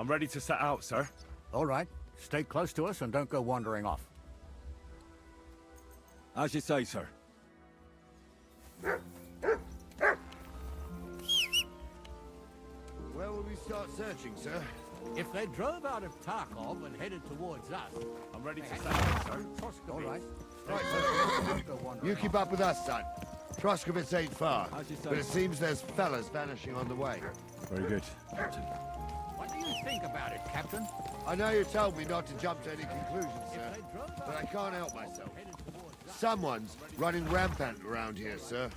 I'm ready to set out, sir. All right. Stay close to us and don't go wandering off. As you say, sir. Where will we start searching, sir? If they drove out of Tarkov and headed towards us, I'm ready to set out, sir. all right. Right, Don't go wandering You keep off. up with us, son. Troskovitz ain't far, As you say. but it seems there's fellas vanishing on the way. Very good, Captain. What do you think about it, Captain? I know you told me not to jump to any conclusions, If sir, they drove out but I of can't help Tarkov myself. and headed towards us, Someone's running rampant around here, sir.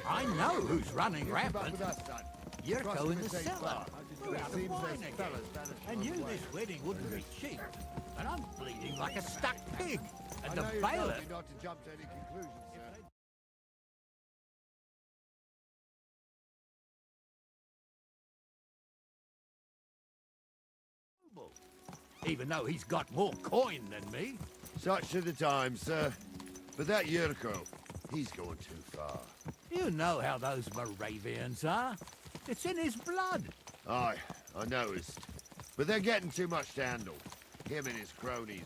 I know who's running You keep up rampant. with us, son. Yurko in the Troskovitz ain't cellar. far, You're but out it of seems wine there's again. fellas vanishing I on knew the way. this wedding wouldn't be cheap, and I'm bleeding like a stuck pig. And I the know you told bailiff. me not to jump to any conclusions, sir. Even though he's got more coin than me. Such are the times, sir. But that Yurko, he's going too far. You know how those Moravians are. It's in his blood. Aye, I noticed. But they're getting too much to handle. Him and his cronies.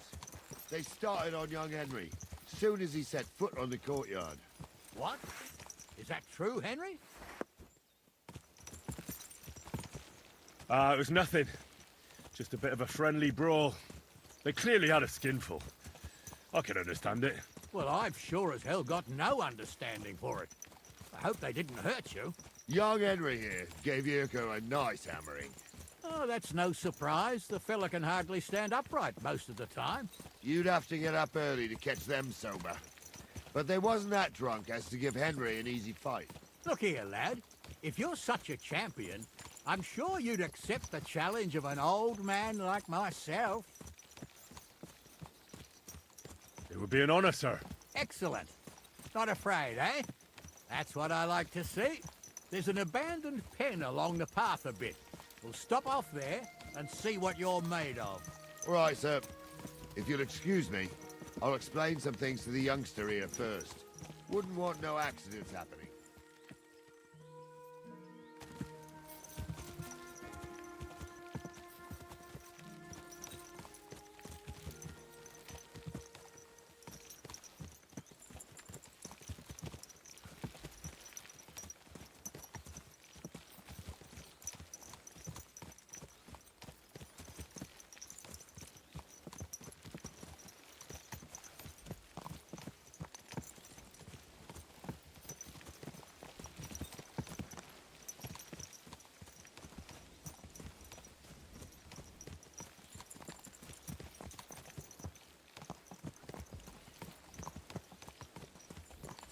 They started on young Henry, soon as he set foot on the courtyard. What? Is that true, Henry? It was nothing. Just a bit of a friendly brawl. They clearly had a skinful. I can understand it. Well, I've sure as hell got no understanding for it. I hope they didn't hurt you. Young Henry here gave Yurko a nice hammering. Oh, that's no surprise. The fella can hardly stand upright most of the time. You'd have to get up early to catch them sober. But they wasn't that drunk as to give Henry an easy fight. Look here, lad. If you're such a champion, I'm sure you'd accept the challenge of an old man like myself. It would be an honor, sir. Excellent. Not afraid, eh? That's what I like to see. There's an abandoned pen along the path a bit. We'll stop off there and see what you're made of. All right, sir. If you'll excuse me, I'll explain some things to the youngster here first. Wouldn't want no accidents happening.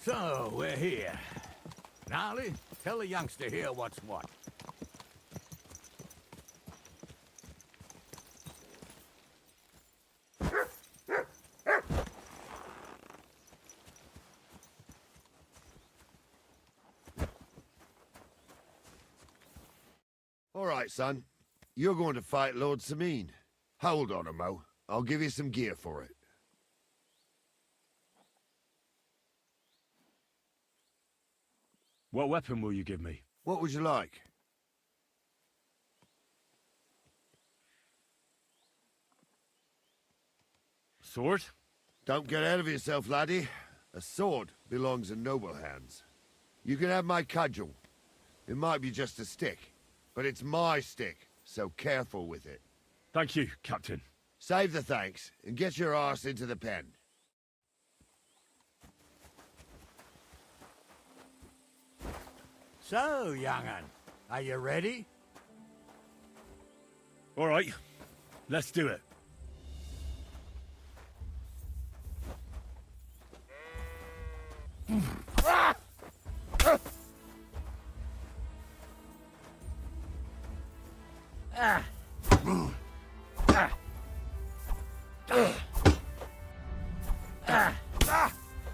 So, we're here. Gnarly, tell the youngster here what's what. All right, son. You're going to fight Lord Sameen. Hold on a mo. I'll give you some gear for it. What weapon will you give me? What would you like? Sword? Don't get ahead of yourself, laddie. A sword belongs in noble hands. You can have my cudgel. It might be just a stick, but it's my stick, so careful with it. Thank you, Captain. Save the thanks, and get your arse into the pen. So, young'un, are you ready? All right, let's do it.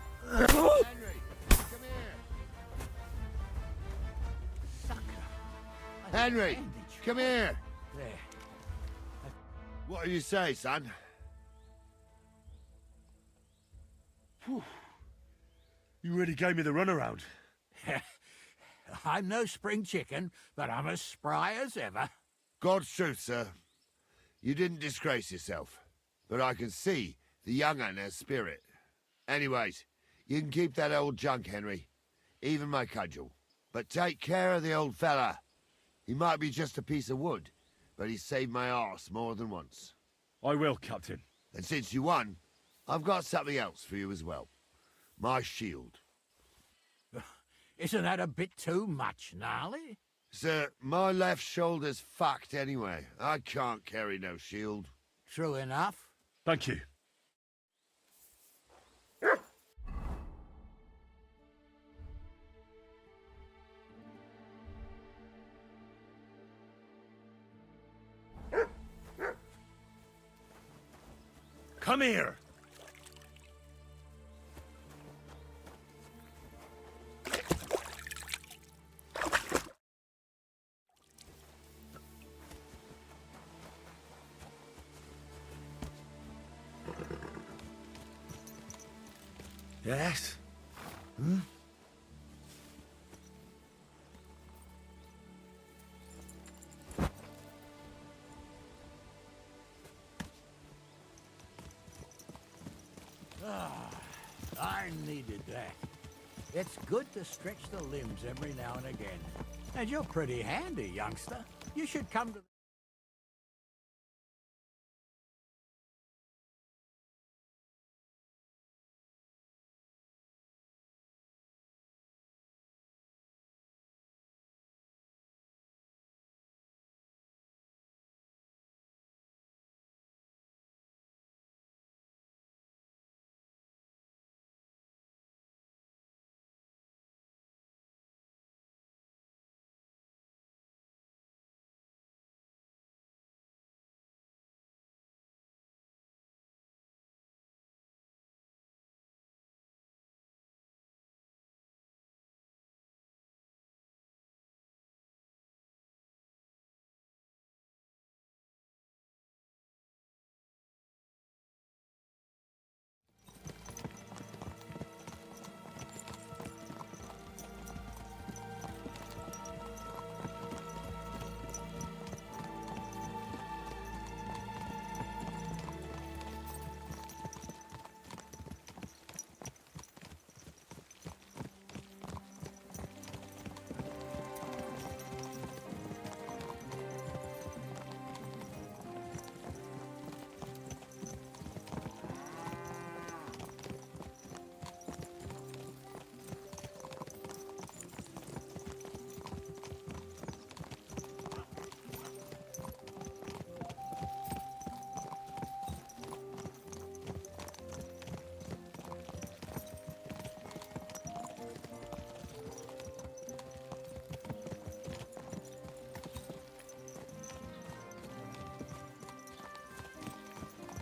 Henry, come here. Sucker. Henry, Bandage. come here. There. What do you say, son? You really gave me the runaround. I'm no spring chicken, but I'm as spry as ever. God's truth, sir. You didn't disgrace yourself, but I can see the young un has spirit. Anyways, you can keep that old junk, Henry. Even my cudgel. But take care of the old fella. He might be just a piece of wood, but he saved my arse more than once. I will, Captain. And since you won, I've got something else for you as well. My shield. Isn't that a bit too much, Gnarly? Sir, my left shoulder's fucked anyway. I can't carry no shield. True enough. Thank you. Come here! Yes? Hmm? I needed that. It's good to stretch the limbs every now and again. And you're pretty handy, youngster. You should come to...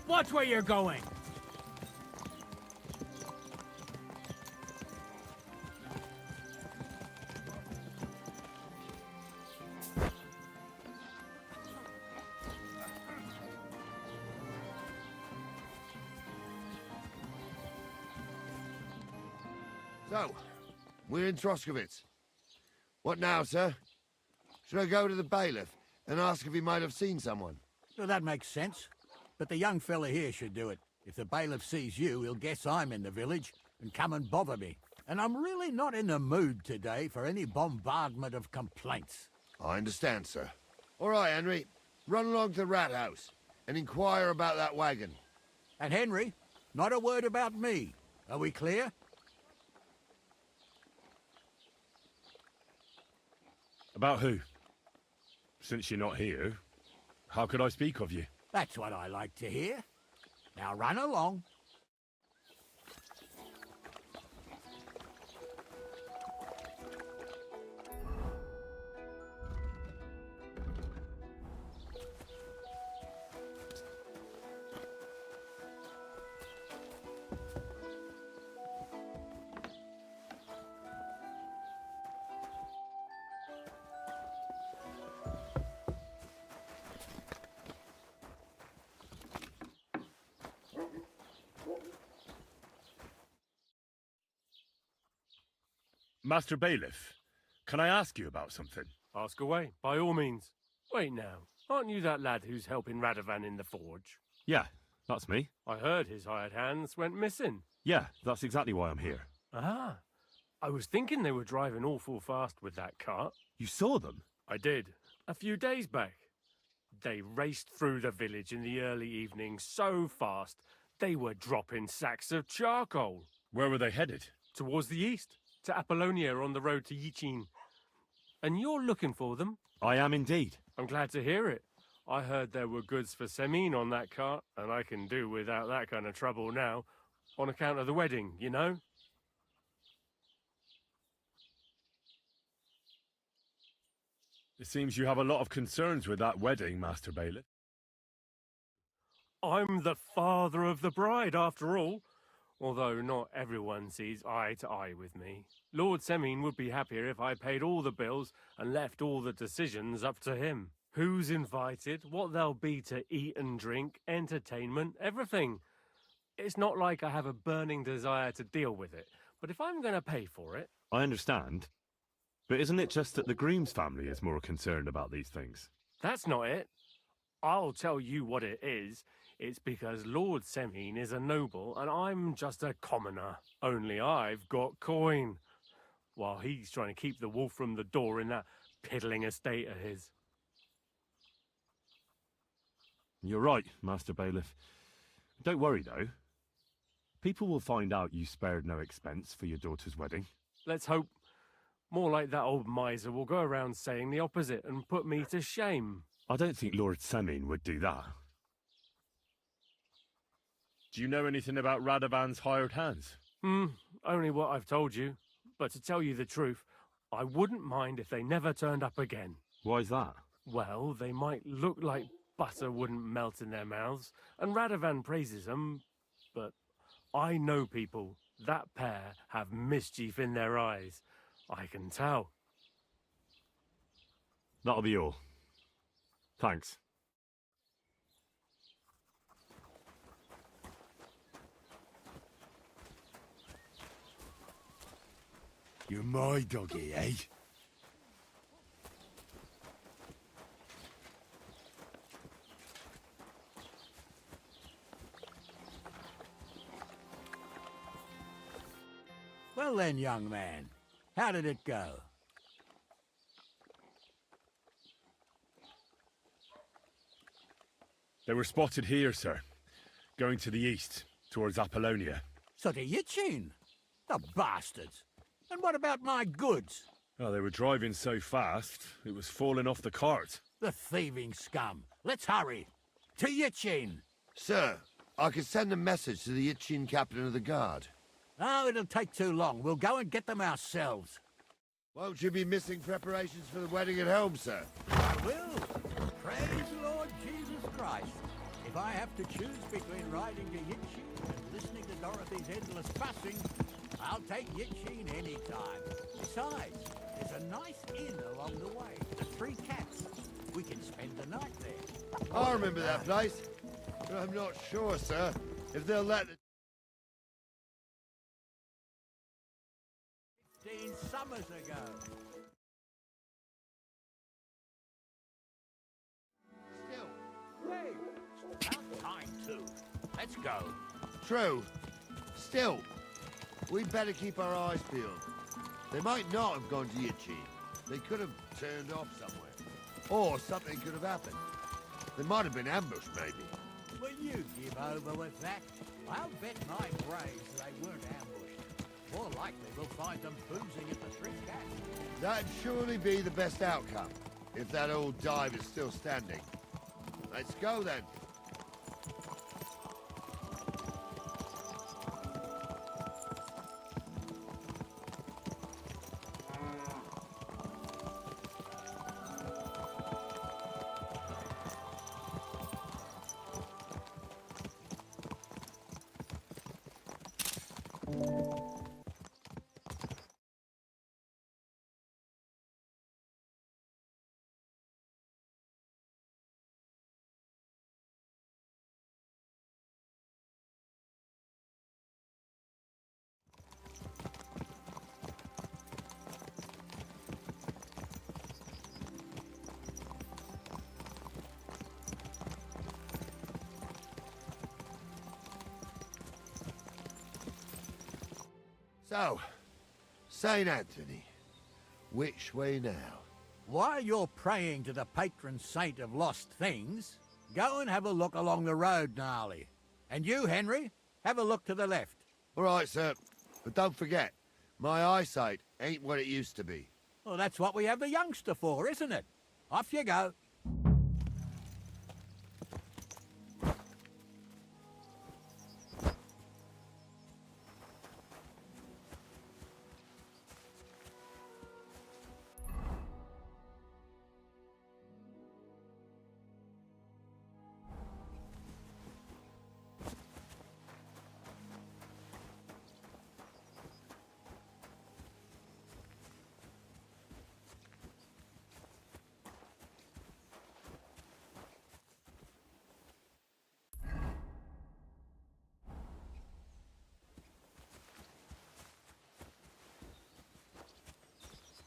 Watch where you're going! So, we're in Troskovitz. What now, sir? Should I go to the bailiff and ask if he might have seen someone? Well, that makes sense. But the young fella here should do it. If the bailiff sees you, he'll guess I'm in the village and come and bother me. And I'm really not in the mood today for any bombardment of complaints. I understand, sir. All right, Henry. Run along to the rat house and inquire about that wagon. And Henry, not a word about me. Are we clear? About who? Since you're not here, how could I speak of you? That's what I like to hear. Now run along. Master Bailiff, can I ask you about something? Ask away, by all means. Wait now. Aren't you that lad who's helping Radovan in the forge? Yeah, that's me. I heard his hired hands went missing. Yeah, that's exactly why I'm here. Ah, I was thinking they were driving awful fast with that cart. You saw them? I did, a few days back. They raced through the village in the early evening so fast, they were dropping sacks of charcoal. Where were they headed? Towards the east, to Apollonia on the road to Yichin. And you're looking for them? I am indeed. I'm glad to hear it. I heard there were goods for Semin on that cart, and I can do without that kind of trouble now, on account of the wedding, you know? It seems you have a lot of concerns with that wedding, Master Bailiff. I'm the father of the bride, after all. Although not everyone sees eye to eye with me. Lord Semin would be happier if I paid all the bills and left all the decisions up to him. Who's invited, what there'll be to eat and drink, entertainment, everything. It's not like I have a burning desire to deal with it, but if I'm going to pay for it... I understand. But isn't it just that the groom's family is more concerned about these things? That's not it. I'll tell you what it is. It's because Lord Semin is a noble and I'm just a commoner. Only I've got coin. While he's trying to keep the wolf from the door in that piddling estate of his. You're right, Master Bailiff. Don't worry, though. People will find out you spared no expense for your daughter's wedding. Let's hope. More like that old miser will go around saying the opposite and put me to shame. I don't think Lord Semin would do that. Do you know anything about Radovan's hired hands? Only what I've told you. But to tell you the truth, I wouldn't mind if they never turned up again. Why's that? Well, they might look like butter wouldn't melt in their mouths, and Radovan praises them, but I know people. That pair have mischief in their eyes. I can tell. That'll be all. Thanks. You're my doggy, eh? Well then, young man, how did it go? They were spotted here, sir. Going to the east, towards Apollonia. So to Yichin? The bastards! And what about my goods? Oh, they were driving so fast, it was falling off the cart. The thieving scum! Let's hurry! To Yichin! Sir, I could send a message to the Itchin captain of the guard. Oh, it'll take too long. We'll go and get them ourselves. Won't you be missing preparations for the wedding at home, sir? I will. Praise Lord Jesus Christ. If I have to choose between riding to Yichin and listening to Dorothy's endless fussing, I'll take Yichin any time. Besides, there's a nice inn along the way, the Three Cats. We can spend the night there. I remember that place, but I'm not sure, sir, if they'll let the... 15 summers ago. Still, Hey, it's about time too. Let's go. true. Still, we'd better keep our eyes peeled. They might not have gone to Yichin. They could have turned off somewhere. Or something could have happened. They might have been ambushed, maybe. Will you give over with that? I'll bet my braves they weren't ambushed. More likely we'll find them boozing at the Three Cats. That'd surely be the best outcome, if that old dive is still standing. Let's go, then. So, St. Anthony, which way now? While you're praying to the patron saint of lost things, go and have a look along the road, Gnarly. And you, Henry, have a look to the left. All right, sir. But don't forget, my eyesight ain't what it used to be. Well, that's what we have the youngster for, isn't it? Off you go.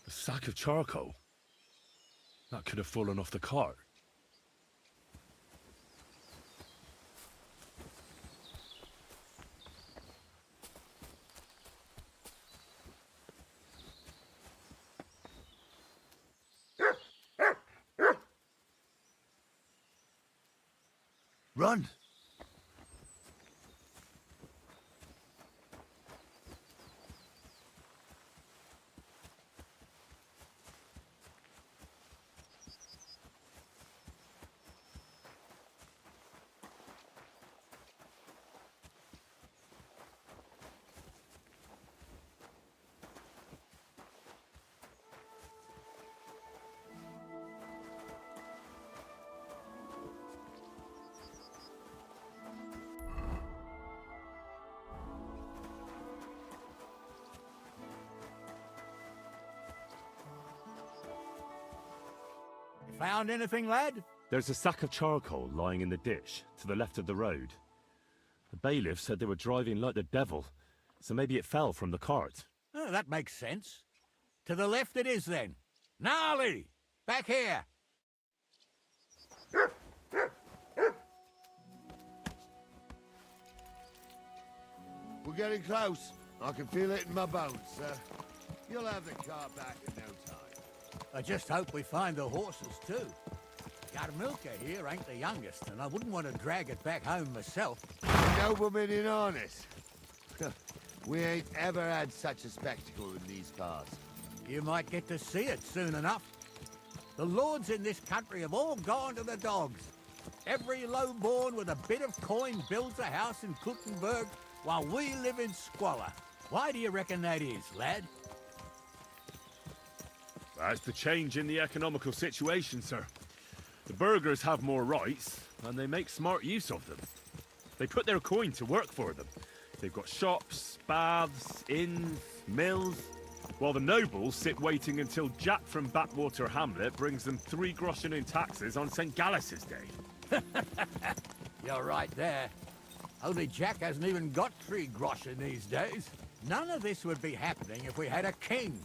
A sack of charcoal? That could have fallen off the cart. Run! Found anything, lad? There's a sack of charcoal lying in the ditch, to the left of the road. The bailiff said they were driving like the devil, so maybe it fell from the cart. Oh, that makes sense. To the left it is, then. Gnarly! Back here! We're getting close. I can feel it in my bones, sir. You'll have the car back in no time. I just hope we find the horses, too. Carmilka here ain't the youngest, and I wouldn't want to drag it back home myself. Nobleman in harness. We ain't ever had such a spectacle in these parts. You might get to see it soon enough. The lords in this country have all gone to the dogs. Every lowborn with a bit of coin builds a house in Kuttenberg while we live in squalor. Why do you reckon that is, lad? That's the change in the economical situation, sir. The burghers have more rights, and they make smart use of them. They put their coin to work for them. They've got shops, baths, inns, mills, while the nobles sit waiting until Jack from Backwater Hamlet brings them 3 groschen in taxes on St. Gallus's Day. You're right there. Only Jack hasn't even got 3 groschen these days. None of this would be happening if we had a king.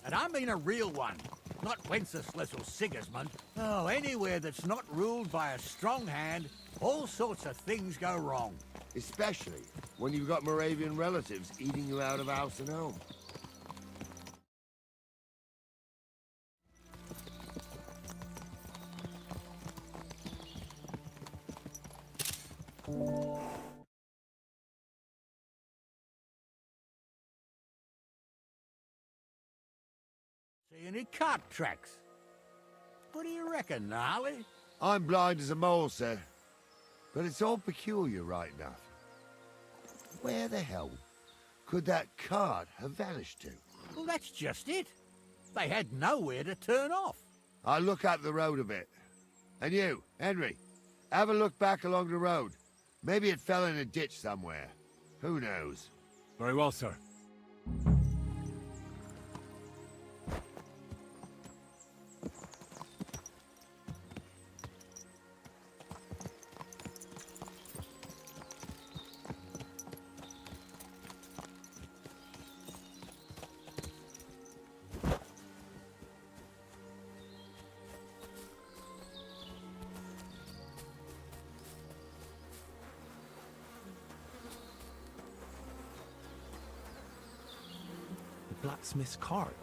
And I mean a real one, not Wenceslas or Sigismund. Oh, anywhere that's not ruled by a strong hand, all sorts of things go wrong. Especially when you've got Moravian relatives eating you out of house and home. See any cart tracks? What do you reckon, Gnarly? I'm blind as a mole, sir. But it's all peculiar right enough. Where the hell could that cart have vanished to? Well, that's just it. They had nowhere to turn off. I'll look up the road a bit. And you, Henry, have a look back along the road. Maybe it fell in a ditch somewhere. Who knows? Very well, sir. blacksmith's cart.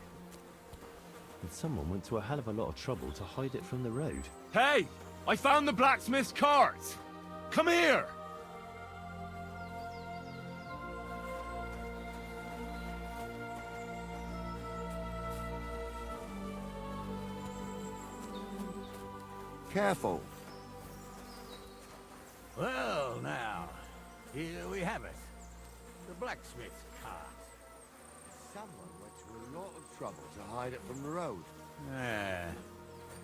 And someone went to a hell of a lot of trouble to hide it from the road. Hey! I found the blacksmith's cart! Come here! Careful. Well, now, here we have it. The blacksmith's cart. Someone went to a lot of trouble to hide it from the road. Ah,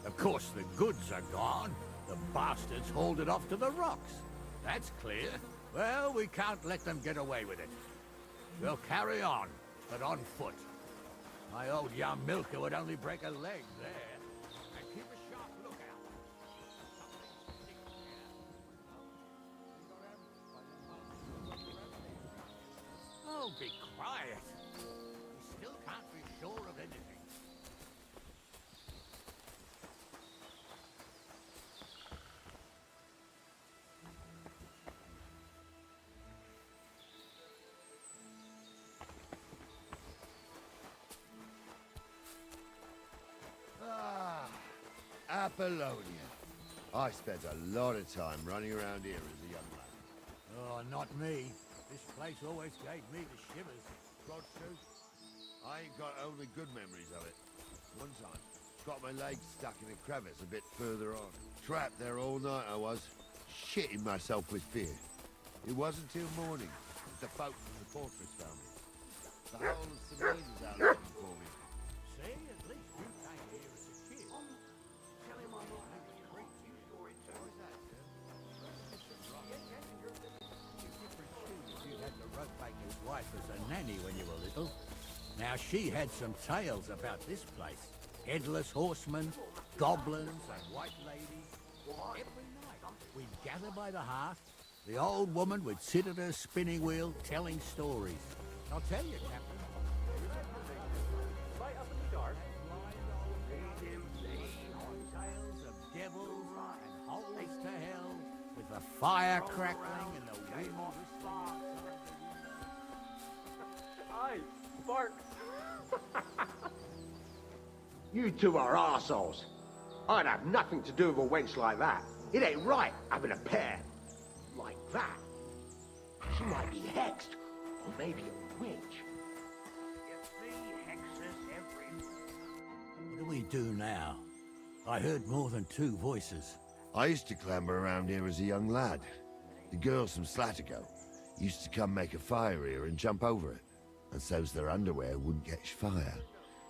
of course the goods are gone. The bastards hauled it off to the rocks. That's clear. Well, we can't let them get away with it. We'll carry on, but on foot. My old young milker would only break a leg there. And keep a sharp lookout. Oh, be quiet. We still can't be sure of anything. Apollonia. I spent a lot of time running around here as a young lad. Oh, not me. This place always gave me the shivers. Rod Shoot. I ain't got only good memories of it. One time, got my legs stuck in a crevice a bit further on. Trapped there all night I was, shitting myself with fear. It wasn't till morning that the folk from the fortress found me. The whole of Sabine was out looking for me. See, at least you came here as a kid. Tell him I'm not having a preaching story too. What's that, sir? You had the rope baker's wife as a nanny when you were little. Now she had some tales about this place. Headless horsemen, goblins and white ladies. Every night we'd gather by the hearth. The old woman would sit at her spinning wheel telling stories. I'll tell you, Captain. Right up in the dark. Tales of devils and holes to hell, with the fire crackling and the wind whistling. Aye, Spark. You two are arseholes. I'd have nothing to do with a wench like that. It ain't right having a pair like that. She might be hexed, or maybe a witch. You see hexes every... What do we do now? I heard more than two voices. I used to clamber around here as a young lad. The girls from Slatigo used to come make a fire here and jump over it. And so's their underwear wouldn't catch fire.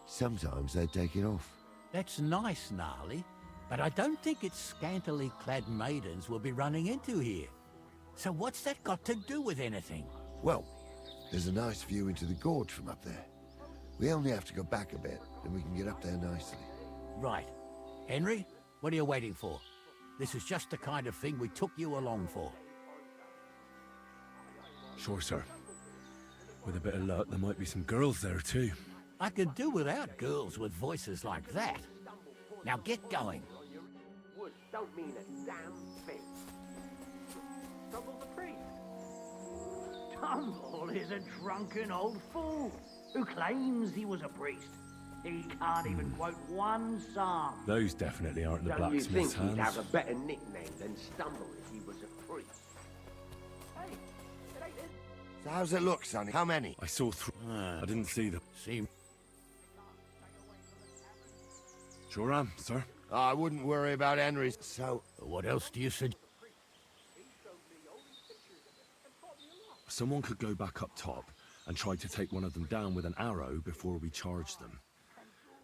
Sometimes they'd take it off. That's nice, Gnarly, but I don't think it's scantily clad maidens we'll be running into here. So what's that got to do with anything? Well, there's a nice view into the gorge from up there. We only have to go back a bit, and we can get up there nicely. Right. Henry, what are you waiting for? This is just the kind of thing we took you along for. Sure, sir. With a bit of luck, there might be some girls there too. I could do without girls with voices like that. Now get going. Words don't mean a damn thing. Stumble the priest. Tumble is a drunken old fool who claims he was a priest. He can't even quote one psalm. Those definitely aren't the Don't you think blacksmith's he'd have hands. a better nickname than Stumble if he was a priest? Hey, it ain't it. So how's it look, Sonny? How many? I saw through. I didn't see them. Seem Sure am, sir. I wouldn't worry about Henry's. So, what else do you suggest? Someone could go back up top and try to take one of them down with an arrow before we charge them.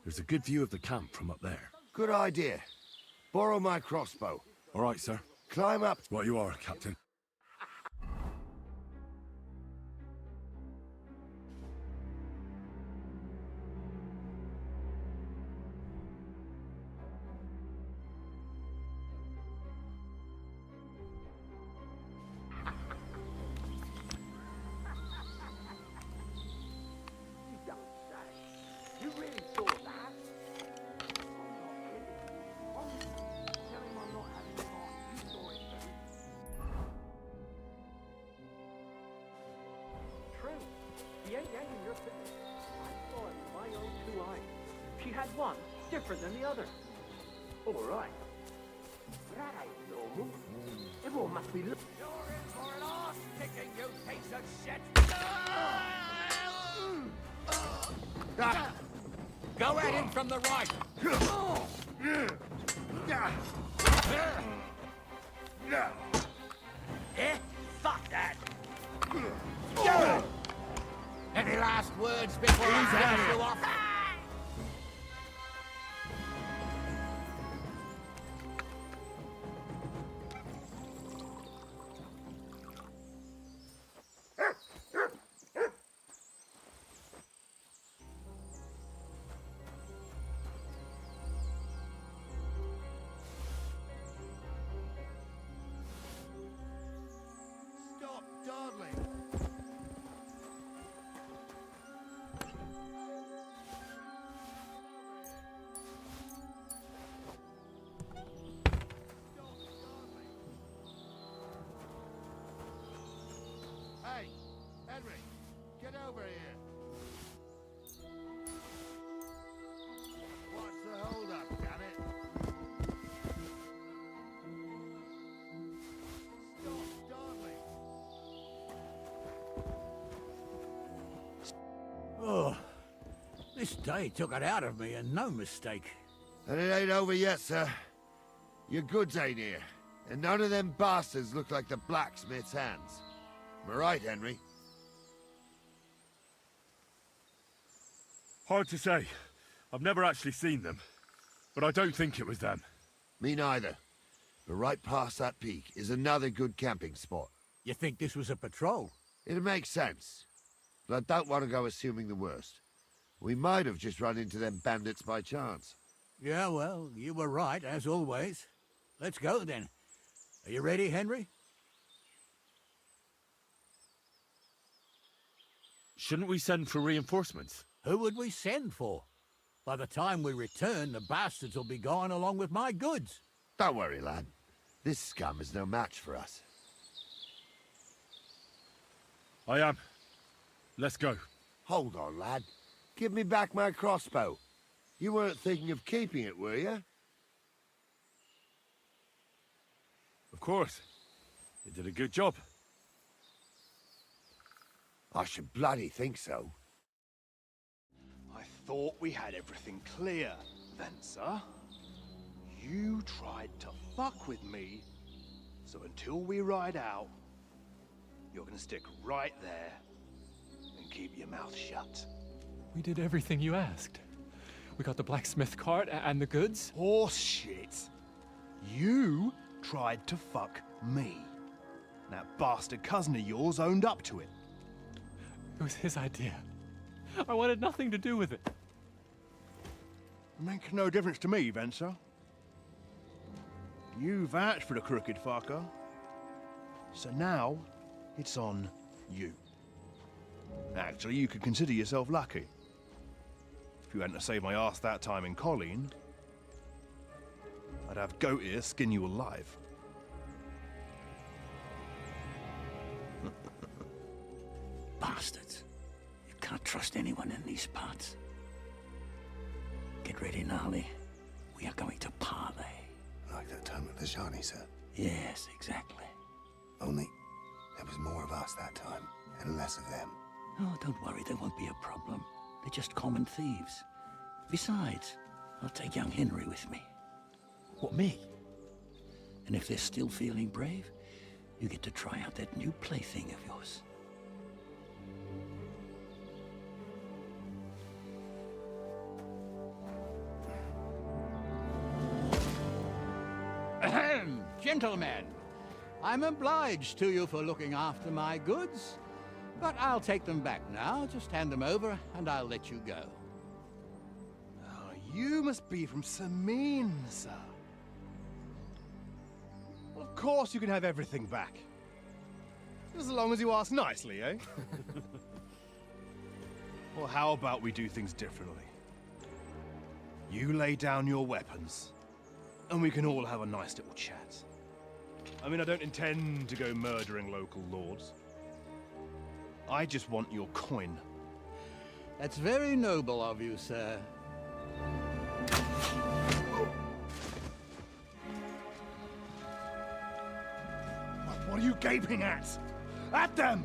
There's a good view of the camp from up there. good idea. Borrow my crossbow. All right, sir. Climb up. What you are, Captain. You don't say. You really saw that? I'm not kidding. Tell him I'm not having it on. You saw it too. had one different than the other. All right. That ain't normal. Everyone must be looking. You're in for an arse kicking, you piece of shit! Go at him from the right! Eh? Fuck that! Any last words before I finish you off? Stop dawdling! Hey, Henry, get over here. What's the hold up, damn it? Stop dawdling. Oh, this day took it out of me, and no mistake. And it ain't over yet, sir. Your goods ain't here, and none of them bastards look like the blacksmith's hands. Am I right, Henry? Hard to say. I've never actually seen them. But I don't think it was them. Me neither. But right past that peak is another good camping spot. You think this was a patrol? It makes sense. But I don't want to go assuming the worst. We might have just run into them bandits by chance. Yeah, well, you were right, as always. Let's go, then. Are you ready, Henry? Shouldn't we send for reinforcements? Who would we send for? By the time we return, the bastards will be gone along with my goods. Don't worry, lad. This scum is no match for us. I am. Let's go. Hold on, lad. Give me back my crossbow. You weren't thinking of keeping it, were you? Of course. You did a good job. I should bloody think so. I thought we had everything clear, Venser. You tried to fuck with me, so until we ride out, you're gonna stick right there and keep your mouth shut. We did everything you asked. We got the blacksmith cart and the goods. Horse shit. You tried to fuck me. That bastard cousin of yours owned up to it. It was his idea. I wanted nothing to do with it. Make no difference to me, Venser. You vouched for the crooked fucker. So now, it's on you. Actually, you could consider yourself lucky. If you hadn't saved my ass that time in Colleen, I'd have goat ear skin you alive. Bastards. You can't trust anyone in these parts. Get ready, Gnarly. We are going to parley. Like that time at the Shani, sir. Yes, exactly. Only there was more of us that time, and less of them. Oh, don't worry, there won't be a problem. They're just common thieves. Besides, I'll take young Henry with me. What, me? And if they're still feeling brave, you get to try out that new plaything of yours. Ahem, gentlemen, I'm obliged to you for looking after my goods, but I'll take them back now. Just hand them over, and I'll let you go. Oh, you must be from Samin, sir. Well, of course you can have everything back. As long as you ask nicely, eh? Well, how about we do things differently? You lay down your weapons, and we can all have a nice little chat. I mean, I don't intend to go murdering local lords. I just want your coin. That's very noble of you, sir. What are you gaping at? At them!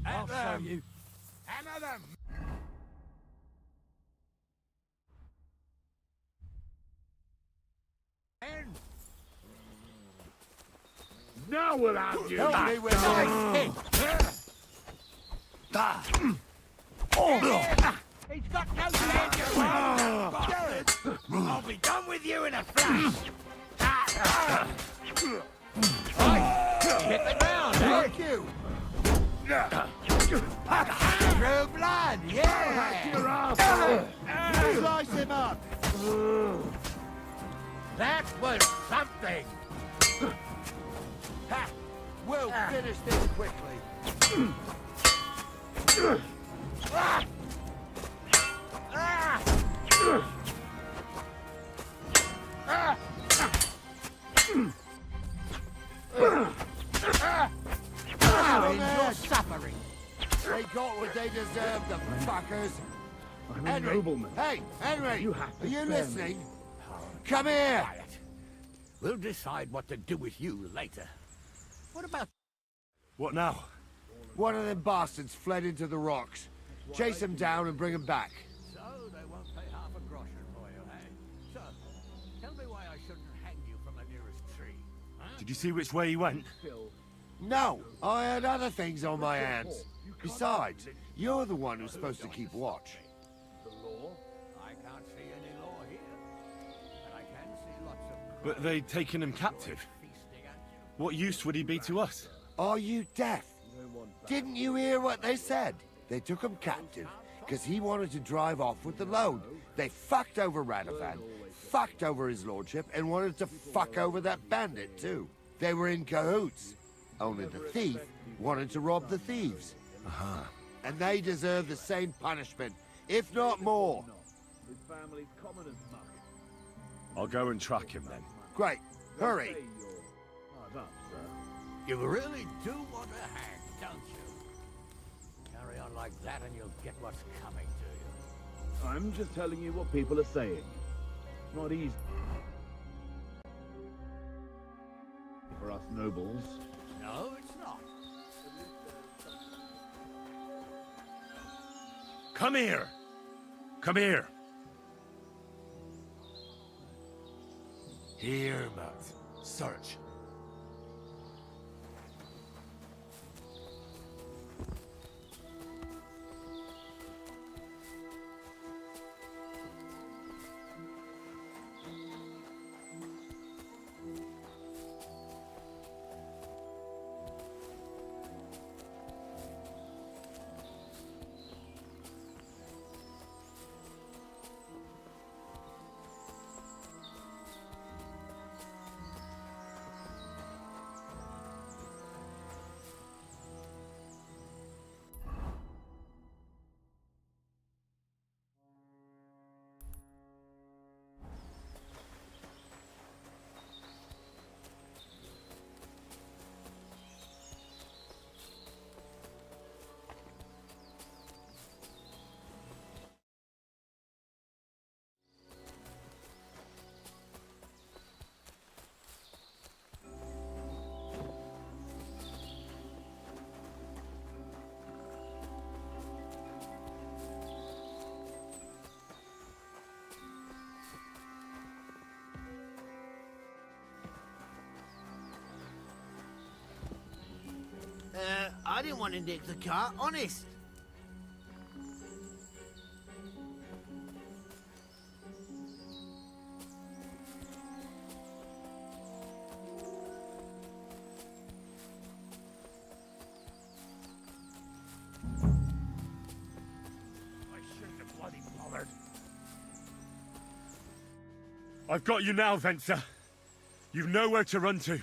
I'll show you. Hammer them! And Now we'll have you! help me with my stick! He's got no danger! I'll be done with you in a flash! Hit the ground, thank you! True blood, yeah! Slice him up! That was something! Ha! We'll finish this quickly. You're suffering. They got what they deserved, the fuckers. I'm Henry! a nobleman. Hey, Henry! You have to Are you spare listening? Come here! Quiet. We'll decide what to do with you later. What about... What now? One of them bastards fled into the rocks. Chase him down and bring him back. So they won't pay half a groschen for you, eh? So, tell me why I shouldn't hang you from the nearest tree. Huh? Did you see which way he went? No, I had other things on my hands. Besides, you're the one who's supposed to keep watch. The law? I can't see any law here. But I can see lots of... But they'd taken him captive. feasting at you. What use would he be to us? Are you deaf? Didn't you hear what they said? They took him captive because he wanted to drive off with the load. They fucked over Radovan, fucked over his lordship, and wanted to fuck over that bandit too. They were in cahoots. Only the thief wanted to rob the thieves. And they deserve the same punishment, if not more. I'll go and track him then. Great, hurry. You really do want to hang, don't you? Carry on like that and you'll get what's coming to you. I'm just telling you what people are saying. Not easy for us nobles. No, it's not. Come here! Come here! Here, Matt. Search. I didn't want to nick the car, honest. I shouldn't have bloody bothered. I've got you now, Venser. You've nowhere to run to.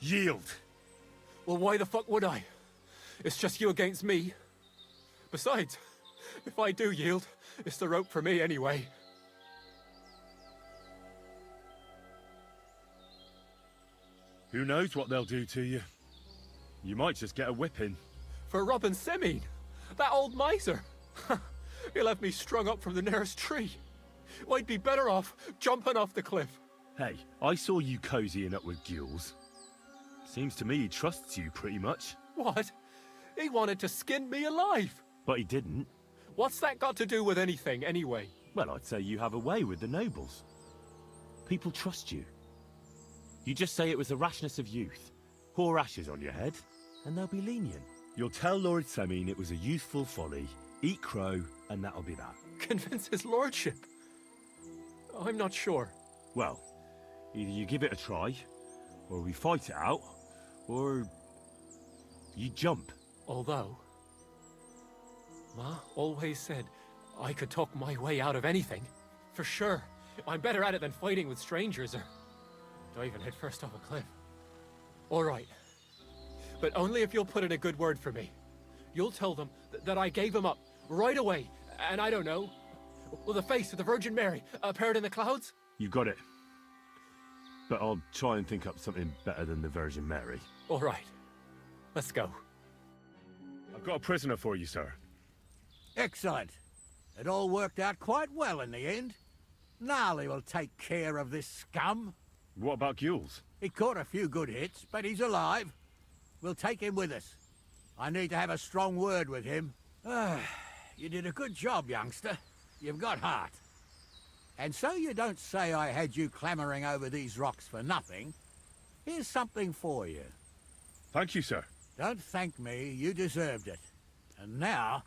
Yield. Well, why the fuck would I? It's just you against me. Besides, if I do yield, it's the rope for me anyway. Who knows what they'll do to you? You might just get a whipping. For robbing Semine, that old miser. He'll have me strung up from the nearest tree. I'd be better off jumping off the cliff. Hey, I saw you cozying up with Gules. Seems to me he trusts you pretty much. What? He wanted to skin me alive. But he didn't. What's that got to do with anything, anyway? Well, I'd say you have a way with the nobles. People trust you. You just say it was the rashness of youth. Pour ashes on your head, and they'll be lenient. You'll tell Lord Semine it was a youthful folly, eat crow, and that'll be that. Convince his lordship? I'm not sure. Well, either you give it a try, or we fight it out, or you jump. Although, Ma always said I could talk my way out of anything. For sure. I'm better at it than fighting with strangers or diving headfirst off a cliff. All right. But only if you'll put in a good word for me. You'll tell them that I gave him up right away. And I don't know, will the face of the Virgin Mary appeared in the clouds? You got it. But I'll try and think up something better than the Virgin Mary. All right. Let's go. I've got a prisoner for you, sir. Excellent. It all worked out quite well in the end. Gnarly will take care of this scum. What about Gules? He caught a few good hits, but he's alive. We'll take him with us. I need to have a strong word with him. You did a good job, youngster. You've got heart. And so you don't say I had you clambering over these rocks for nothing. Here's something for you. Thank you, sir. Don't thank me, you deserved it. And now,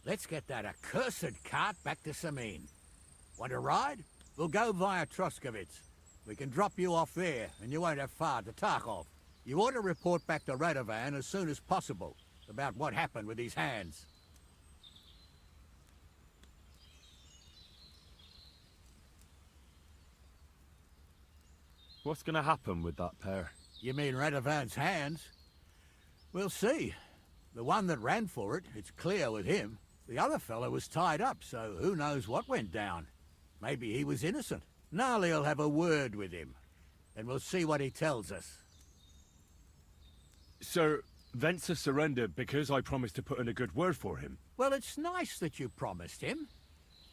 let's get that accursed cart back to Semine. Want to ride? We'll go via Troskovitz. We can drop you off there, and you won't have far to Tarkov. You ought to report back to Radovan as soon as possible about what happened with his hands. What's going to happen with that pair? You mean Radovan's hands? We'll see. The one that ran for it, it's clear with him. The other fellow was tied up, so who knows what went down. Maybe he was innocent. Gnarly'll have a word with him, and we'll see what he tells us. Sir, Venser surrendered because I promised to put in a good word for him. Well, it's nice that you promised him,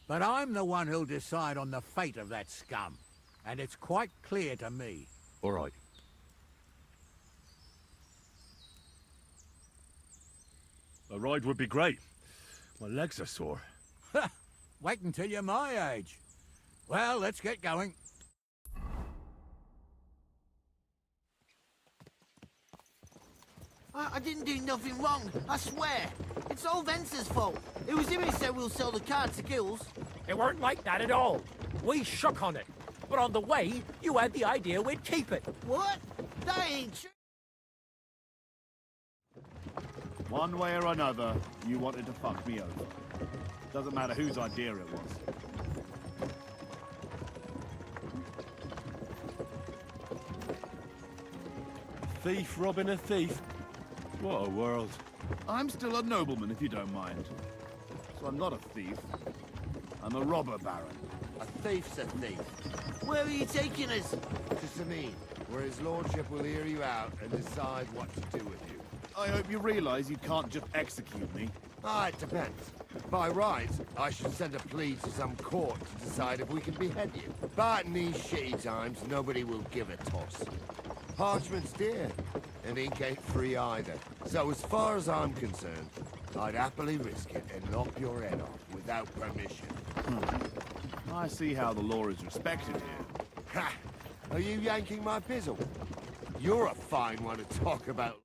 but I'm the one who'll decide on the fate of that scum, and it's quite clear to me. All right. A ride would be great. My legs are sore. Wait until you're my age. Well, let's get going. I didn't do nothing wrong, I swear. It's all Venser's fault. It was him who said we'll sell the car to Gules. It weren't like that at all. We shook on it. But on the way, you had the idea we'd keep it. What? That ain't true. One way or another, you wanted to fuck me over. Doesn't matter whose idea it was. Thief robbing a thief? What a world. I'm still a nobleman, if you don't mind. So I'm not a thief. I'm a robber baron. A thief's a thief. Where are you taking us? To Semine, where his lordship will hear you out and decide what to do with you. I hope you realize you can't just execute me. It depends. By right, I should send a plea to some court to decide if we can behead you. But in these shitty times, nobody will give a toss. Parchment's dear, and ink ain't free either. So as far as I'm concerned, I'd happily risk it and lop your head off without permission. I see how the law is respected here. Ha! Are you yanking my pizzle? You're a fine one to talk about.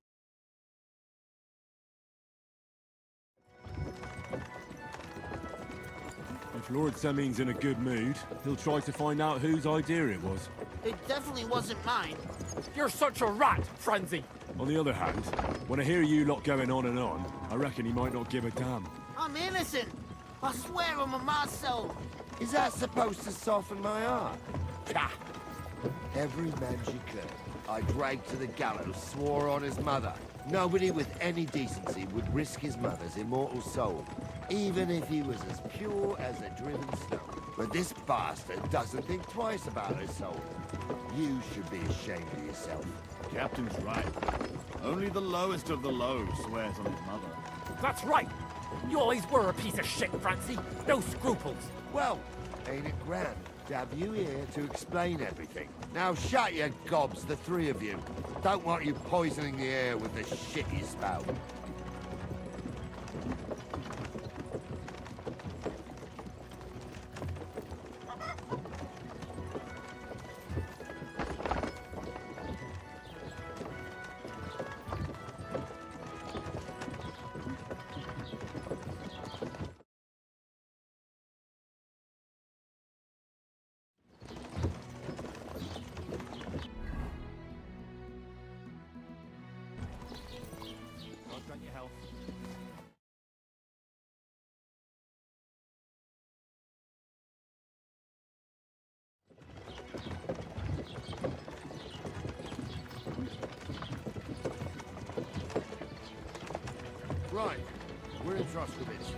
If Lord Semine's in a good mood, he'll try to find out whose idea it was. It definitely wasn't mine. You're such a rat, Frenzy. On the other hand, when I hear you lot going on and on, I reckon he might not give a damn. I'm innocent. I swear on my ma's soul. Is that supposed to soften my heart? Pah! Every man she could, I dragged to the gallows, swore on his mother. Nobody with any decency would risk his mother's immortal soul, even if he was as pure as a driven snow. But this bastard doesn't think twice about his soul. You should be ashamed of yourself. Captain's right. Only the lowest of the low swears on his mother. That's right. You always were a piece of shit, Francie. No scruples. Well, ain't it grand to have you here to explain everything? Now shut your gobs, the three of you. Don't want you poisoning the air with the shit you spout. God grant your health. Right, we're in Troskovitz.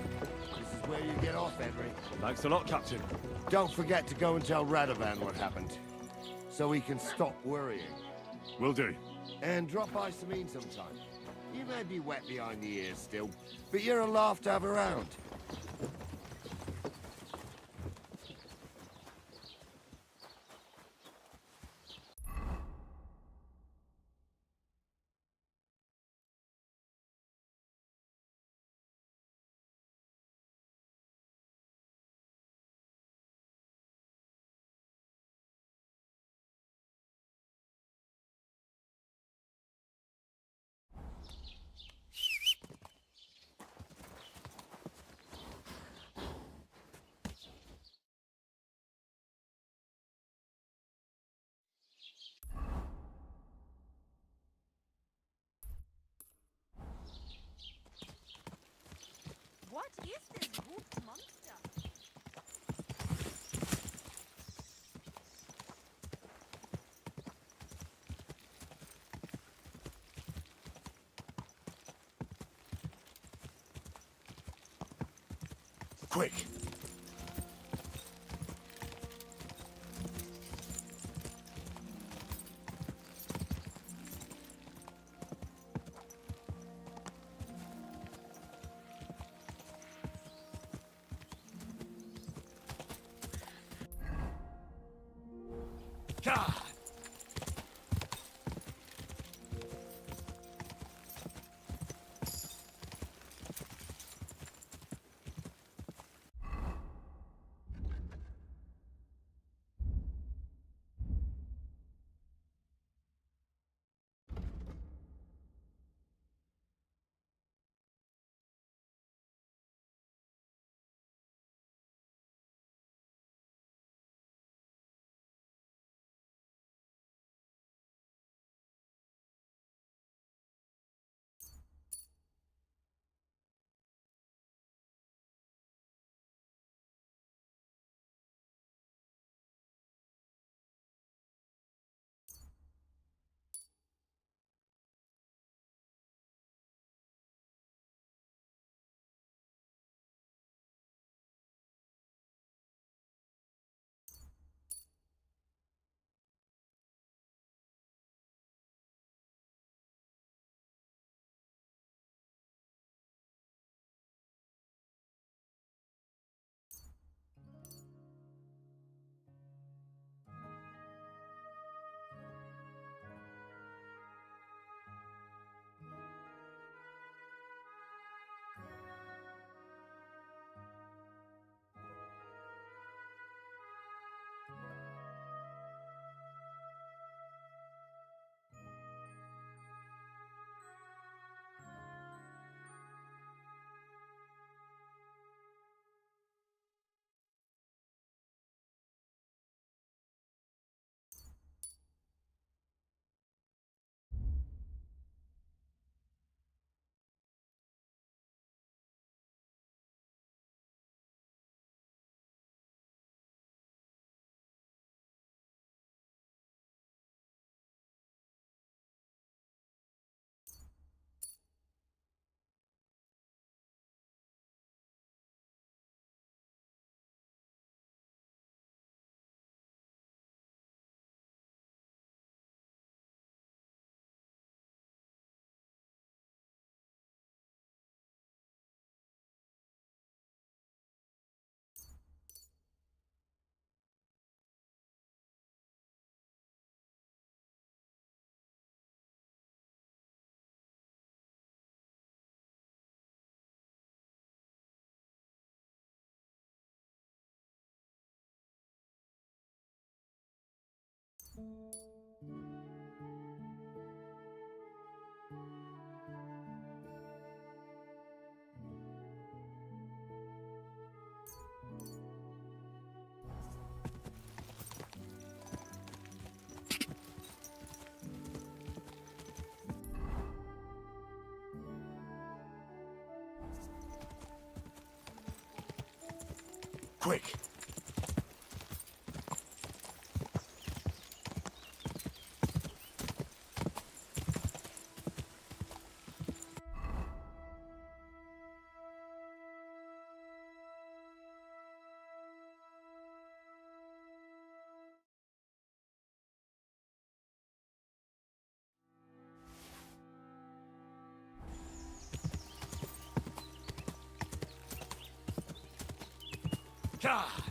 This is where you get off, Henry. Thanks a lot, Captain. Don't forget to go and tell Radovan what happened, so he can stop worrying. Will do. And drop by Sameen sometime. You may be wet behind the ears still, but you're a laugh to have around. What is this whooped monster? Quick! Quick! God!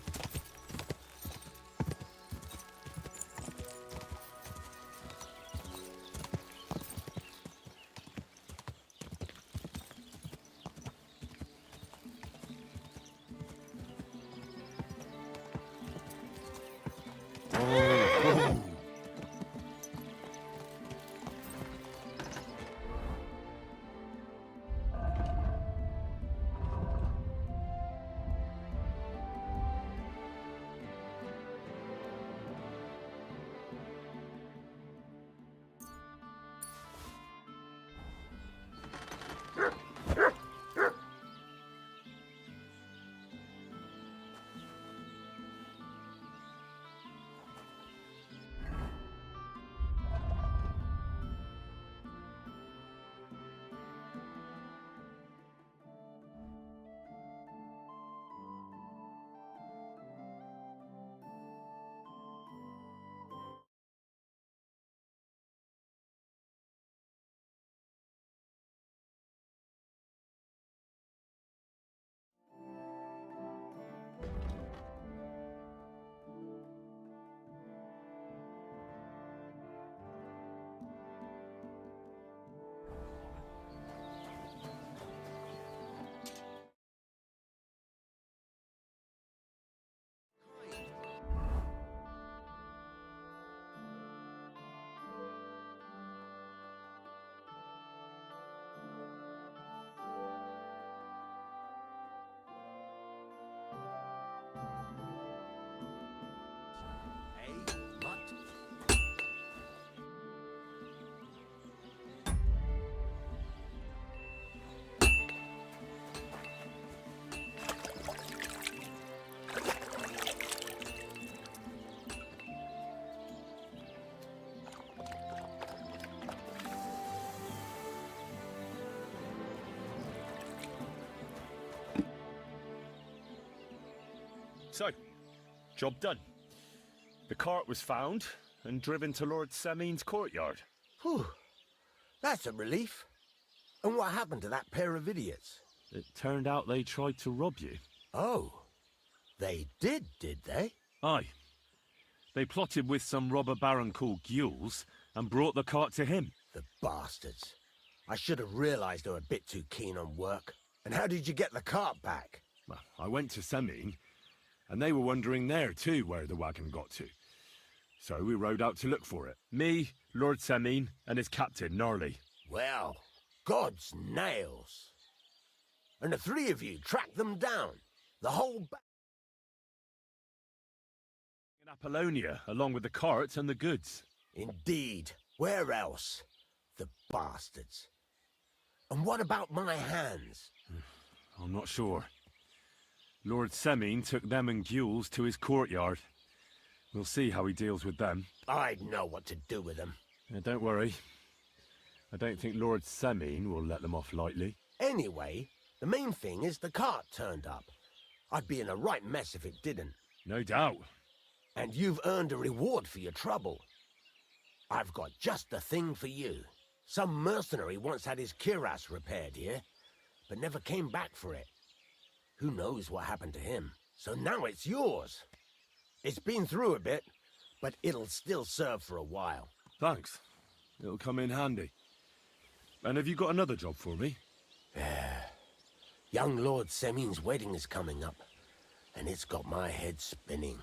So, job done. The cart was found and driven to Lord Semin's courtyard. Whew. That's a relief. And what happened to that pair of idiots? It turned out they tried to rob you. Oh. They did they? Aye. They plotted with some robber baron called Gules and brought the cart to him. The bastards. I should have realized they were a bit too keen on work. And how did you get the cart back? Well, I went to Semin, and they were wondering there too where the wagon got to. So we rode out to look for it. Me, Lord Semin, and his captain, Gnarly. Well, God's nails. And the three of you tracked them down. The whole In Apollonia, along with the cart and the goods. Indeed. Where else? The bastards. And what about my hands? I'm not sure. Lord Semin took them and Gules to his courtyard. We'll see how he deals with them. I'd know what to do with them. Don't worry. I don't think Lord Semin will let them off lightly. Anyway, the main thing is the cart turned up. I'd be in a right mess if it didn't. No doubt. And you've earned a reward for your trouble. I've got just the thing for you. Some mercenary once had his cuirass repaired here, but never came back for it. Who knows what happened to him? So now it's yours. It's been through a bit, but it'll still serve for a while. Thanks. It'll come in handy. And have you got another job for me? Young Lord Semin's wedding is coming up, and it's got my head spinning.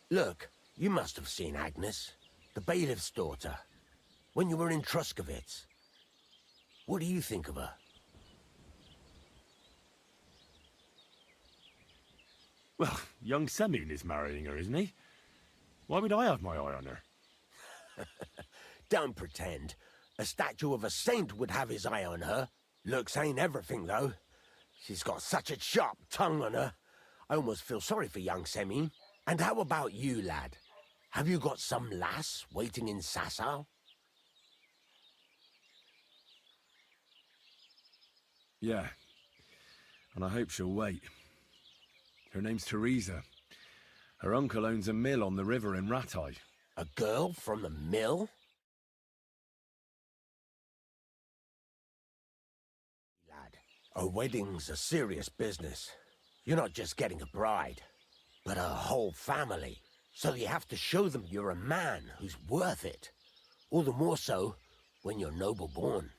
Look, you must have seen Agnes. the bailiff's daughter, when you were in Truskovitz. What do you think of her? Well, young Semyon is marrying her, isn't he? Why would I have my eye on her? Don't pretend. A statue of a saint would have his eye on her. Looks ain't everything, though. She's got such a sharp tongue on her. I almost feel sorry for young Semyon. And how about you, lad? Have you got some lass waiting in Sasau? Yeah. And I hope she'll wait. Her name's Teresa. Her uncle owns a mill on the river in Ratai. A girl from the mill? Lad, a wedding's a serious business. You're not just getting a bride, but a whole family. So you have to show them you're a man who's worth it. All the more so when you're noble-born.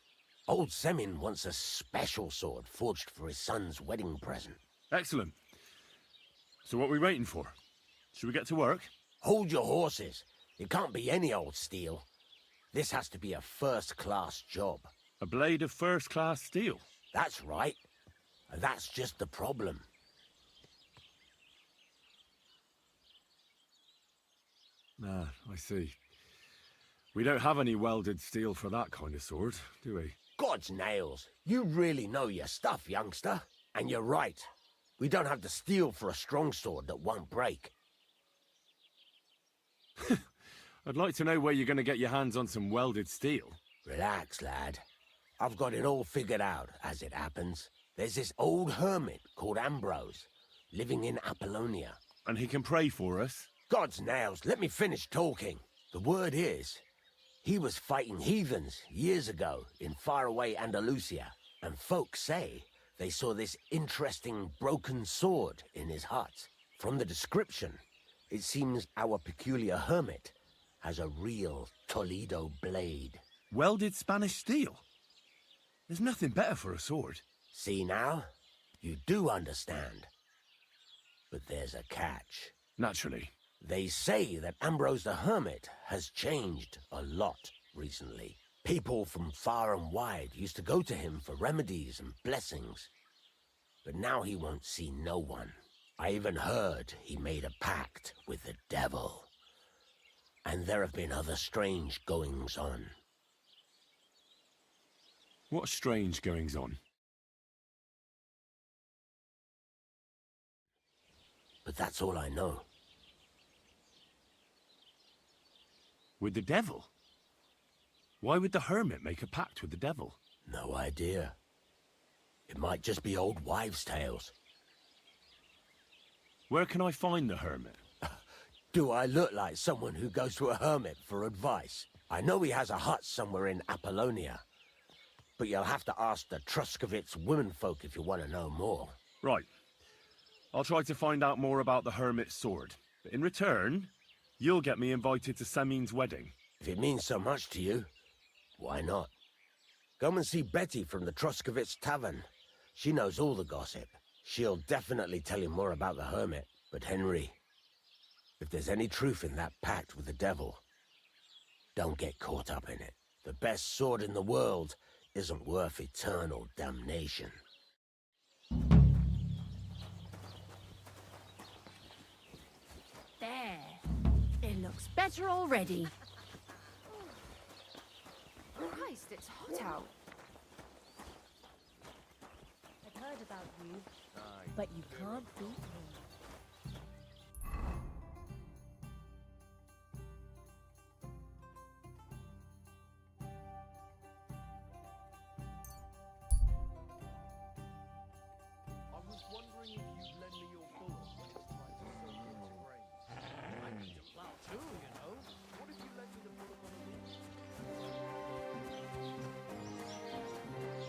Old Semyon wants a special sword forged for his son's wedding present. Excellent. So what are we waiting for? Should we get to work? Hold your horses. It can't be any old steel. This has to be a first-class job. A blade of first-class steel? That's right. And that's just the problem. Ah, I see. We don't have any welded steel for that kind of sword, do we? God's nails. You really know your stuff, youngster. And you're right. We don't have the steel for a strong sword that won't break. I'd like to know where you're going to get your hands on some welded steel. Relax, lad. I've got it all figured out, as it happens. There's this old hermit called Ambrose, living in Apollonia. And he can pray for us? God's nails, let me finish talking. The word is, he was fighting heathens years ago in faraway Andalusia, and folks say they saw this interesting broken sword in his hut. From the description, it seems our peculiar hermit has a real Toledo blade. Welded Spanish steel? There's nothing better for a sword. See now? You do understand. But there's a catch. Naturally. They say that Ambrose the Hermit has changed a lot recently. People from far and wide used to go to him for remedies and blessings. But now he won't see no one. I even heard he made a pact with the devil. And there have been other strange goings-on. What strange goings-on? But that's all I know. With the devil? Why would the hermit make a pact with the devil? No idea. It might just be old wives' tales. Where can I find the hermit? Do I look like someone who goes to a hermit for advice? I know he has a hut somewhere in Apollonia. But you'll have to ask the Truskovitz womenfolk if you want to know more. Right. I'll try to find out more about the hermit's sword. But in return, you'll get me invited to Semyon's wedding. If it means so much to you, why not? Come and see Betty from the Truskovitz Tavern. She knows all the gossip. She'll definitely tell you more about the hermit. But Henry, if there's any truth in that pact with the devil, don't get caught up in it. The best sword in the world isn't worth eternal damnation. There. It looks better already. Christ, it's hot out. I've heard about you, but you can't beat me. I was wondering if you'd lend me your bullet when it's time to soak into grains. I need to plow too, you know. What if you lend me the bullet on the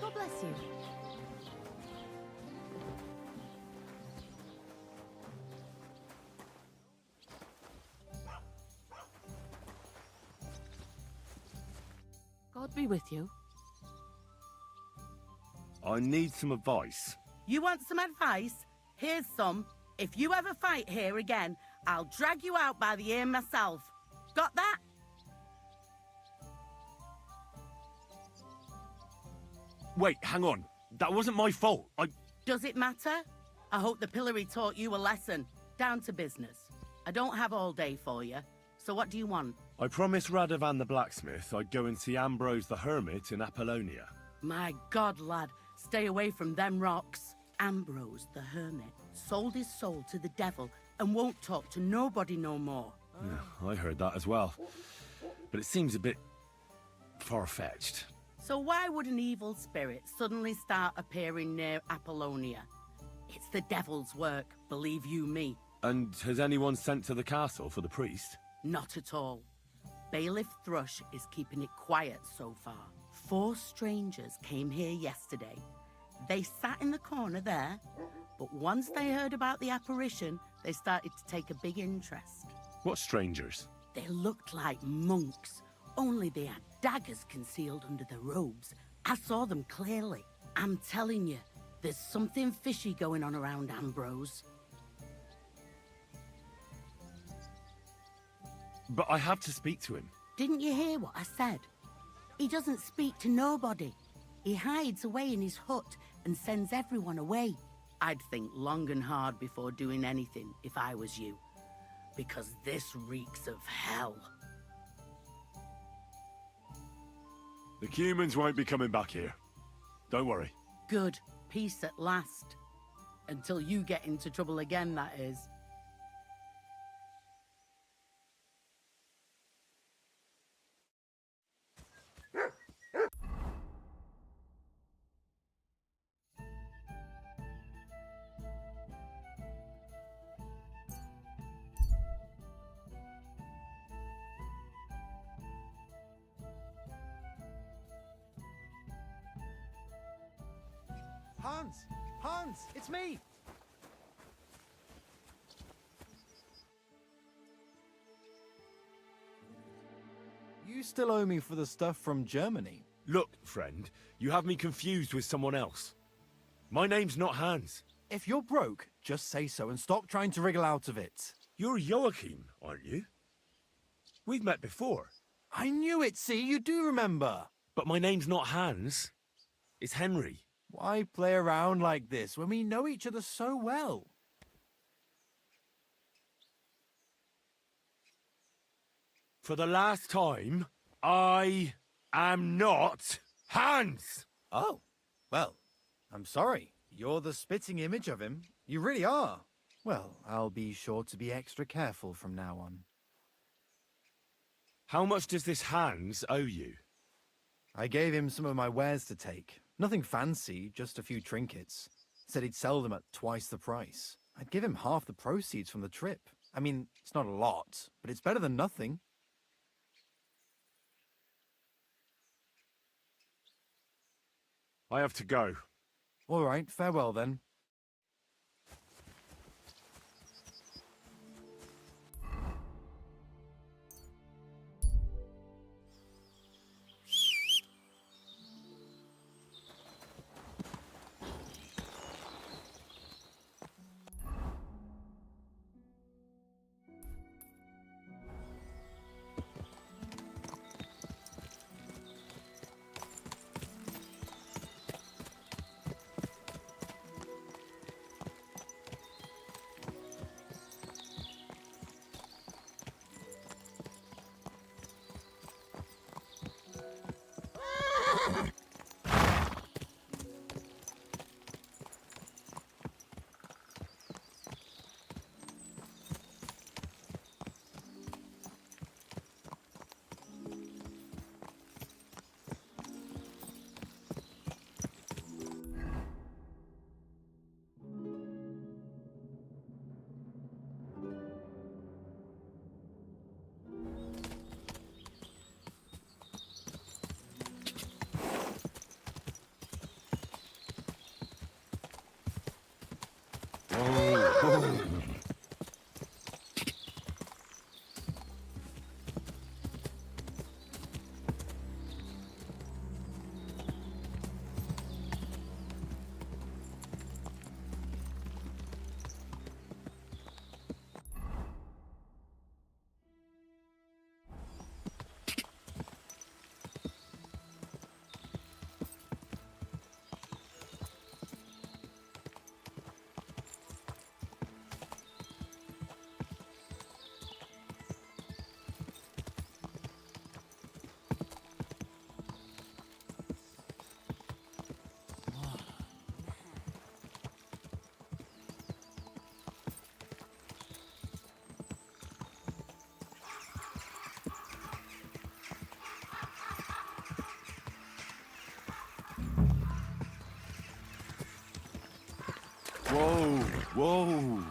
God bless you. God be with you. I need some advice. You want some advice? Here's some. If you ever fight here again, I'll drag you out by the ear myself. Got that? Wait, hang on. That wasn't my fault. Does it matter? I hope the pillory taught you a lesson. Down to business. I don't have all day for you. So what do you want? I promised Radovan the blacksmith I'd go and see Ambrose the hermit in Apollonia. My God, lad, stay away from them rocks. Ambrose the hermit sold his soul to the devil and won't talk to nobody no more. Yeah, I heard that as well. But it seems a bit far-fetched. So why would an evil spirit suddenly start appearing near Apollonia? It's the devil's work, believe you me. And has anyone sent to the castle for the priest? Not at all. Bailiff Thrush is keeping it quiet so far. 4 strangers came here yesterday. They sat in the corner there, but once they heard about the apparition, they started to take a big interest. What strangers? They looked like monks, only they had daggers concealed under their robes. I saw them clearly. I'm telling you, there's something fishy going on around Ambrose. But I have to speak to him. Didn't you hear what I said? He doesn't speak to nobody. He hides away in his hut and sends everyone away. I'd think long and hard before doing anything if I was you. Because this reeks of hell. The humans won't be coming back here. Don't worry. Good. Peace at last. Until you get into trouble again, that is. Hans! Hans! It's me! You still owe me for the stuff from Germany. Look, friend, you have me confused with someone else. My name's not Hans. If you're broke, just say so and stop trying to wriggle out of it. You're Joachim, aren't you? We've met before. I knew it, see? You do remember. But my name's not Hans. It's Henry. Why play around like this when we know each other so well? For the last time, I am not Hans! Oh, well, I'm sorry. You're the spitting image of him. You really are. Well, I'll be sure to be extra careful from now on. How much does this Hans owe you? I gave him some of my wares to take. Nothing fancy, just a few trinkets. Said he'd sell them at twice the price. I'd give him half the proceeds from the trip. I mean, it's not a lot, but it's better than nothing. I have to go. All right, farewell then. Whoa!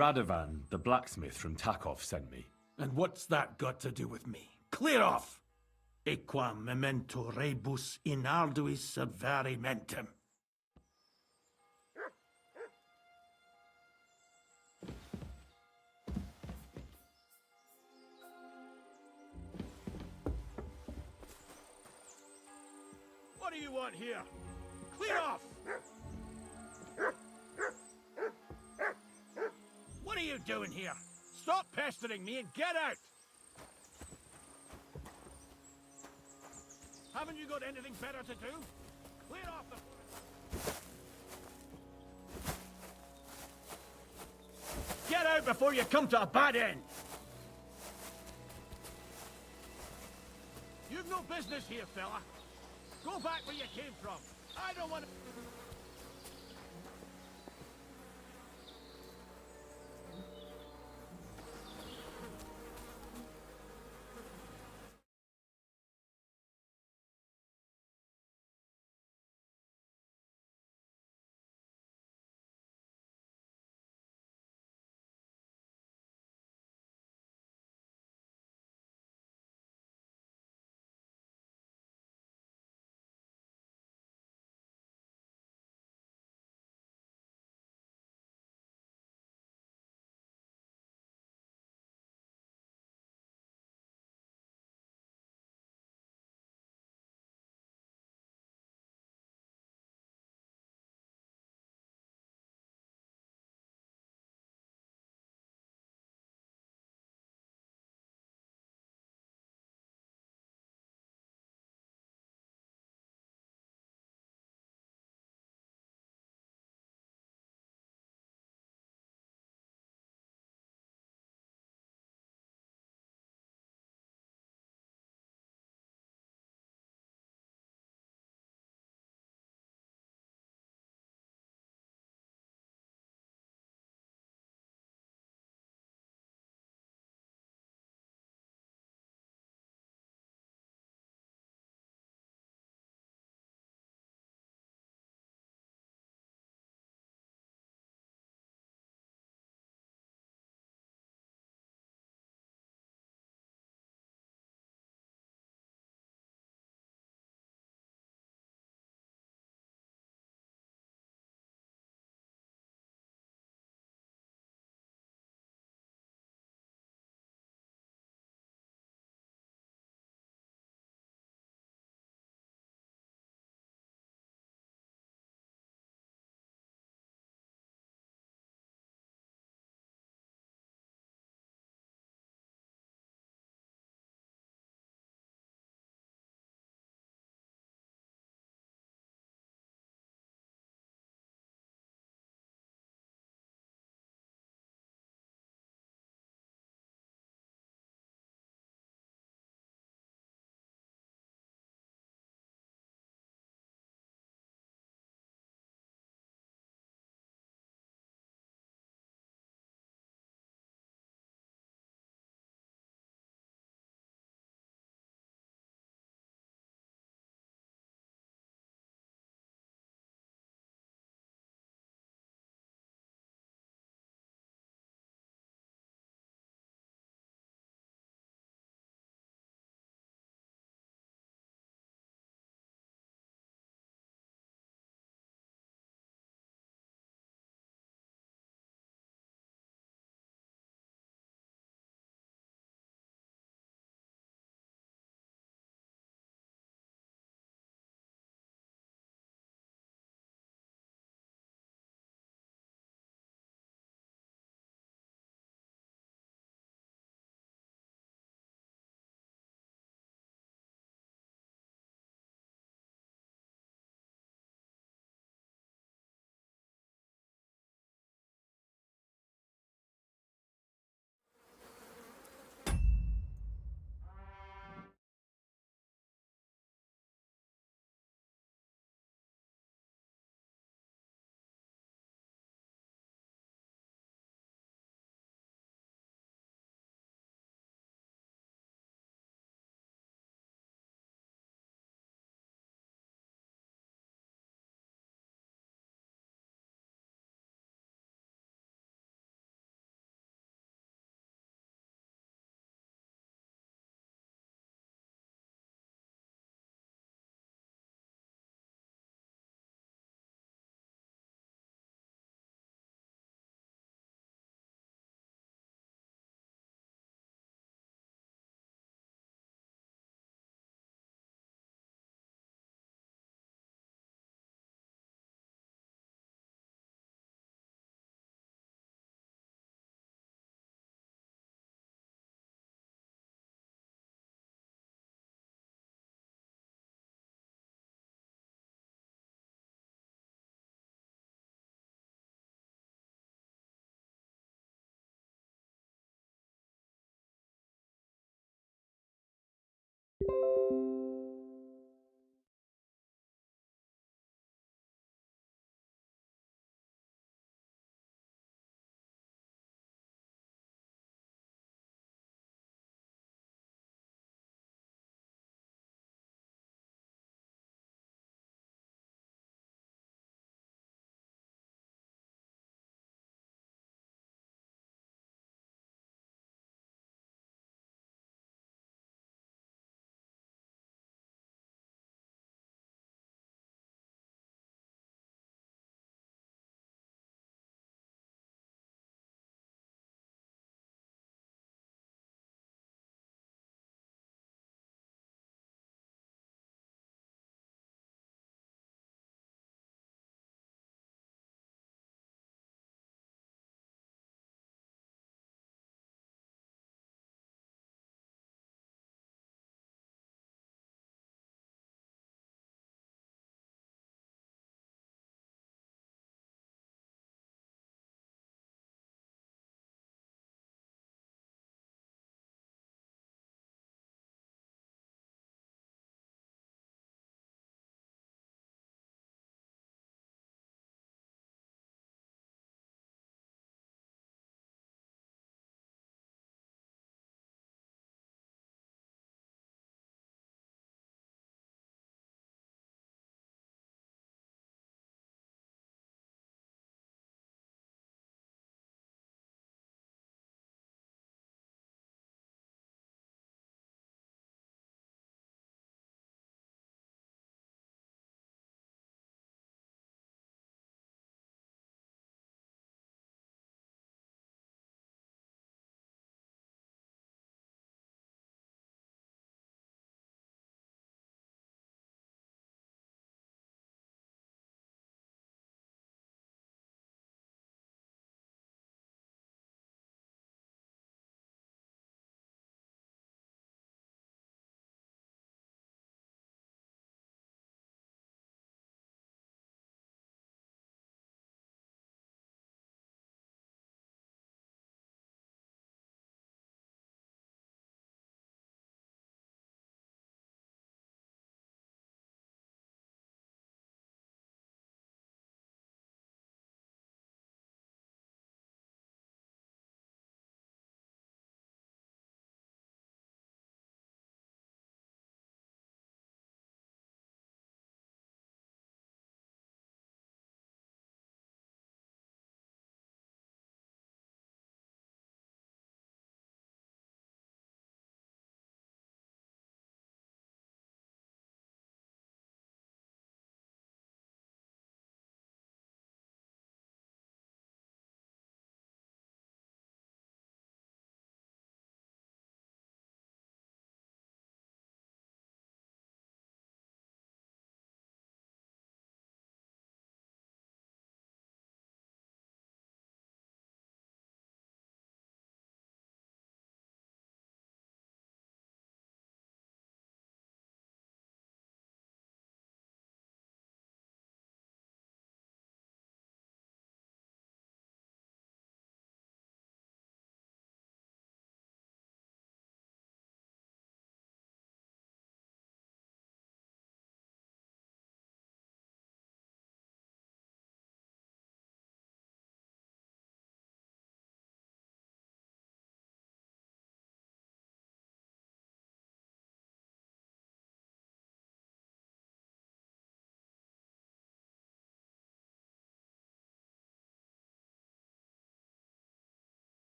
Radovan, the blacksmith from Takov, sent me. And what's that got to do with me? Clear off! Equam memento rebus in arduis subverimentem. What do you want here? Clear off! What are you doing here? Stop pestering me and get out! Haven't you got anything better to do? Clear off the... Get out before you come to a bad end! You've no business here, fella. Go back where you came from. I don't want to...